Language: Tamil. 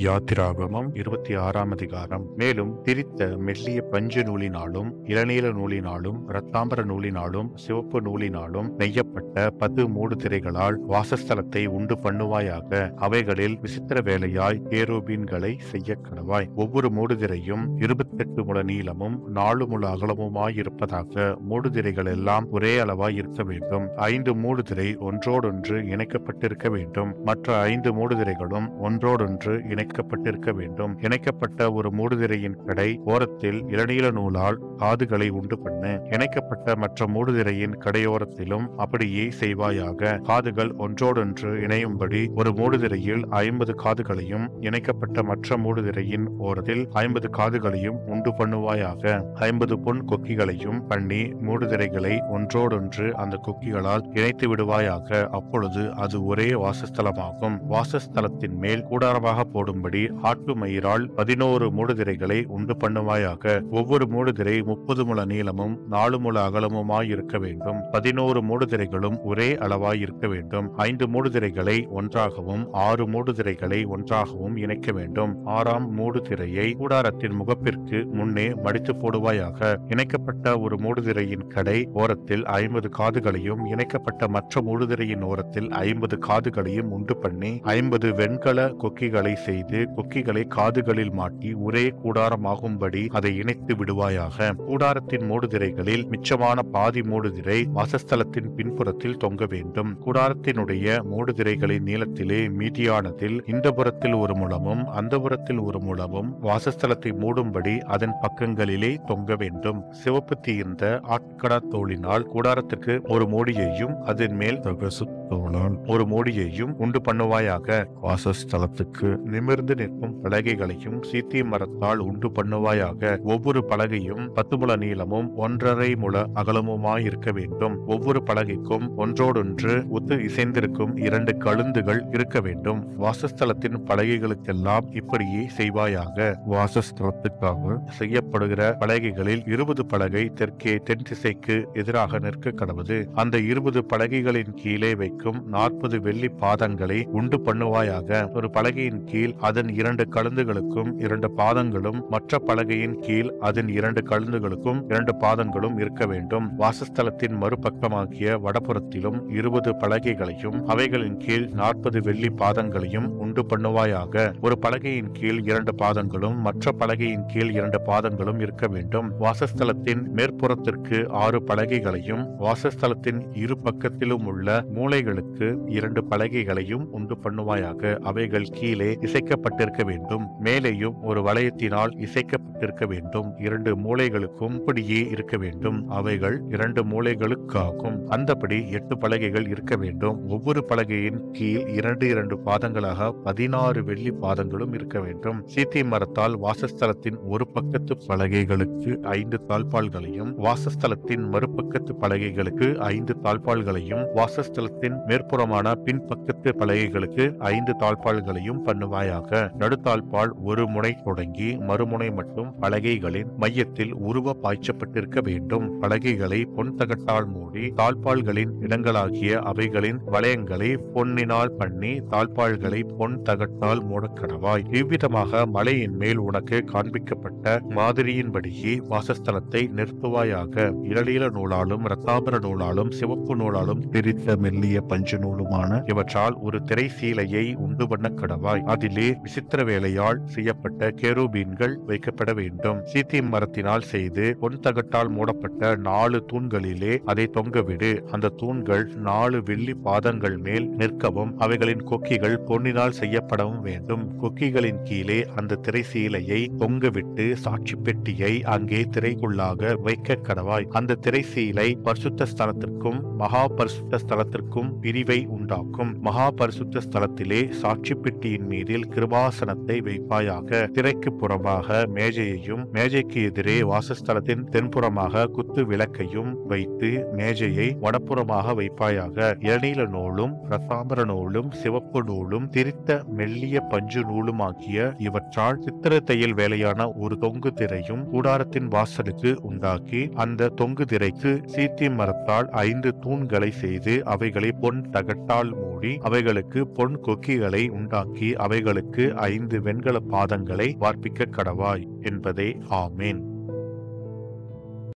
யாத்திராகமம் 26ஆம் அதிகாரம். மேலும் திரித்த மெல்லிய பஞ்சு நூலினாலும் இளநீல நூலினாலும் இரத்தாம்பர நூலினாலும் சிவப்பு நூலினாலும் நெய்யப்பட்ட 10 மூடு திரைகளால் வாசஸ்தலத்தை உண்டு பண்ணுவாயாக. அவைகளில் விசித்திர வேலையாய் கேருபீன்களை செய்ய கடவாய். ஒவ்வொரு மூடுதிரையும் 28 முழ நீளமும் 4 முழ அகலமுமாயிருப்பதாக. மூடுதிரைகள் எல்லாம் ஒரே அளவாய் இருக்க வேண்டும். 5 மூடுதிரை ஒன்றோடொன்று இணைக்கப்பட்டிருக்க வேண்டும். மற்ற 5 மூடுதிரைகளும் ஒன்றோடொன்று இணைக்கப்பட்டிருக்க வேண்டும். இணைக்கப்பட்ட ஒரு மூடுதிரையின் கடை ஓரத்தில் இளநீல நூலால் காதுகளை உண்டு பண்ணு. இணைக்கப்பட்ட மற்ற மூடுதிரையின் கடையோரத்திலும் அப்படியே செய்வாயாக. காதுகள் ஒன்றோடொன்று இணையும்படி ஒரு மூடுதிரையில் 50 காதுகளையும் இணைக்கப்பட்ட மற்ற மூடுதிரையின் ஓரத்தில் 50 காதுகளையும் உண்டு பண்ணுவாயாக. 50 பொன் கொக்கிகளையும் பண்ணி மூடுதிரைகளை ஒன்றோடொன்று அந்த கொக்கிகளால் இணைத்து விடுவாயாக. அப்பொழுது அது ஒரே வாசஸ்தலமாகும். வாசஸ்தலத்தின் மேல் கூடாரமாக போடும்படி ஆட்டு மயிரால் 11 மூடுதிரைகளை உண்டு பண்ணுவாயாக. ஒவ்வொரு மூடுதிரை 30 முழ நீளமும் 4 முழ அகலமுமாய் இருக்க வேண்டும். 11 மூடுதிரைகளும் ஒரே அளவாய் இருக்க வேண்டும். 5 மூடுதிரைகளை ஒன்றாகவும் 6 மூடுதிரைகளை ஒன்றாகவும் இணைக்க வேண்டும். 6ஆம் மூடுதிரையை கூடாரத்தின் முகப்பிற்கு முன்னே மடித்து போடுவாயாக. இணைக்கப்பட்ட ஒரு மூடுதிரையின் கடை ஓரத்தில் 50 காதுகளையும் இணைக்கப்பட்ட மற்ற மூடுதிரையின் ஓரத்தில் 50 காதுகளையும் உண்டு பண்ணி 50 வெண்கல கொக்கிகளை செய்து கொக்கிகளை காதுகளில் மாட்டி ஒரே கூடாரமாகும்படி அதை இணைத்து விடுவாயாக. கூடாரத்தின் மூடுதிரைகளில் மிச்சமான பாதி மூடுதிரை வாசஸ்தலத்தின் பின்புறத்தில் தொங்க வேண்டும். கூடாரத்தினுடைய மூடுதிரைகளின் நீளத்திலே மீதியானதில் இந்த புறத்தில் ஒரு முழமும் அந்த புறத்தில் ஒரு முழமும் வாசஸ்தலத்தை மூடும்படி அதன் பக்கங்களிலே தொங்க வேண்டும். சிவப்பு தீர்ந்த ஆட்டுக்கடா தோலினால் கூடாரத்திற்கு ஒரு மூடியையும் அதன் மேல் தகசு தோளால் ஒரு மூடியையும் உண்டு பண்ணுவாயாக. வாசஸ்தலத்துக்கு நிமிர்ந்து நிற்கும் பலகைகளையும் சீத்தி மரத்தால் உண்டு பண்ணுவாயாக. ஒவ்வொரு பலகையும் 10 முழ நீளமும் 1.5 முழ அகலமுமாயிருக்க வேண்டும். ஒவ்வொரு பலகைக்கும் ஒன்றோடொன்று ஒத்து இசைந்திருக்கும் 2 கழுந்துகள் இருக்க வேண்டும். வாசஸ்தலத்தின் பலகைகளுக்கெல்லாம் இப்படியே செய்வாயாக. வாசஸ்தலத்துக்காக செய்யப்படுகிற பலகைகளில் 20 பலகை தெற்கே தென் திசைக்கு எதிராக நிற்க கடவுது. அந்த 20 பலகைகளின் கீழே வைக்கும் 40 வெள்ளி பாதங்களை உண்டு பண்ணுவாயாக. ஒரு பலகையின் கீழ் அதன் 2 கழுந்துகளுக்கும் 2 பாதங்களும் மற்ற பலகையின் கீழ் அதன் 2 கழுந்துகளுக்கும் 2 பாதங்களும் இருக்க வேண்டும். வாசஸ்தலத்தின் மறுபக்கமாகிய வடபுறத்திலும் 20 பலகைகளையும் அவைகளின் கீழ் 40 வெள்ளி பாதங்களையும் உண்டு பண்ணுவாயாக. ஒரு பலகையின் கீழ் 2 பாதங்களும் மற்ற பலகையின் கீழ் 2 பாதங்களும் இருக்க வேண்டும். வாசஸ்தலத்தின் மேற்புறத்திற்கு 6 பலகைகளையும் வாசஸ்தலத்தின் இரு பக்கத்திலும் உள்ள மூலைகளுக்கு 2 பலகைகளையும் உண்டு பண்ணுவாயாக. அவைகள் கீழே இசைக்கப்பட்டிருக்க வேண்டும். மேலேயும் ஒரு வளையத்தினால் இசைக்கப்பட்டிருக்க வேண்டும். 2 மூலைகளுக்கும் இப்படியே இருக்க வேண்டும். அவைகள் 2 மூலைகளுக்காகும். அந்தபடி 8 பலகைகள் இருக்க வேண்டும். ஒவ்வொரு பலகையின் கீழ் 2 பாதங்களாக 16 வெள்ளி பாதங்களும் இருக்க வேண்டும். சீத்தி மரத்தால் வாசஸ்தலத்தின் ஒரு பக்கத்து பலகைகளுக்கு 5 தாழ்பாள்களையும் வாசஸ்தலத்தின் மறுபக்கத்து பலகைகளுக்கு 5 தாழ்பாள்களையும் வாசஸ்தலத்தின் மேற்புறமான பின்பக்கத்து பலகைகளுக்கு 5 தாழ்பாள்களையும் பண்ணுவாயாக. நடுத்தாழ்பாள் ஒரு முனை தொடங்கி மறுமுனை மட்டும் பலகைகளின் மையத்தில் உருவ பாய்ச்சப்பட்டிருக்க வேண்டும். பலகைகளை பொன் தகட்டால் மூடி தாழ்பாள்களின் இடங்களாகிய அவைகளின் வளையங்களை பொன்னினால் பண்ணி தாழ்பாள்களை பொன் தகட்டால் மூடக்கடவாய். இவ்விதமாக மலையின் மேல் உனக்கு காண்பிக்கப்பட்ட மாதிரியின்படியே வாசஸ்தலத்தை நிறுத்துவாயாக. இளநீல நூலாலும் இரத்தாம்பர நூலாலும் சிவப்பு நூலாலும் திரித்த மெல்லிய பஞ்சு நூலுமான இவற்றால் ஒரு திரை சீலையை உண்டு பண்ண கடவாய். அதிலே விசித்திர வேலையால் செய்யப்பட்ட கேருபீன்கள் வைக்கப்பட வேண்டும். சீத்தி மரத்தினால் செய்து பொன் தகட்டால் மூடப்பட்ட 4 தூண்களிலே அதை தொங்கவிடு. அந்த தூண்கள் 4 வெள்ளி பாதங்கள் மேல் நிற்கவும் அவைகளின் கொக்கிகள் பொன்னினால் செய்யப்படவும் வேண்டும். கொக்கிகளின் கீழே அந்த திரை சீலையை தொங்கவிட்டு சாட்சி பெட்டியை அங்கே திரைக்குள்ளாக வைக்க கடவாய். அந்த திரை சீலை பரிசுத்த ஸ்தலத்திற்கும் மகா பரிசுத்த ஸ்தலத்திற்கும் பிரிவை உண்டாக்கும். மகா பரிசுத்த ஸ்தலத்திலே சாட்சி பெட்டியின் மீதில் கிருபாசனத்தை வைப்பாயாக. திரைக்கு புறமாக மேஜையையும் மேஜைக்கு எதிரே வாசஸ்தலத்தின் தென்புறமாக குத்து விளக்கையும் வைத்து மேஜையை வடப்புறமாக வைப்பாயாக. இளநீல நூலும் இரத்தாம்பர நூலும் சிவப்பு நூலும் திரித்த மெல்லிய பஞ்சு நூலுமாகிய இவற்றால் சித்திர தையல் வேலையான ஒரு தொங்கு திரையும் கூடாரத்தின் வாசலுக்கு உண்டாக்கி அந்த தொங்கு திரைக்கு சீத்தி மரத்தால் 5 தூண்களை செய்து அவைகளை பொன் தகட்டால் மூடி அவைகளுக்கு பொன் கொக்கிகளை உண்டாக்கி அவைகளுக்கு அதற்கு 5 வெண்கல பாதங்களை வார்ப்பிக்க கடவாய் என்பதே. ஆமேன்.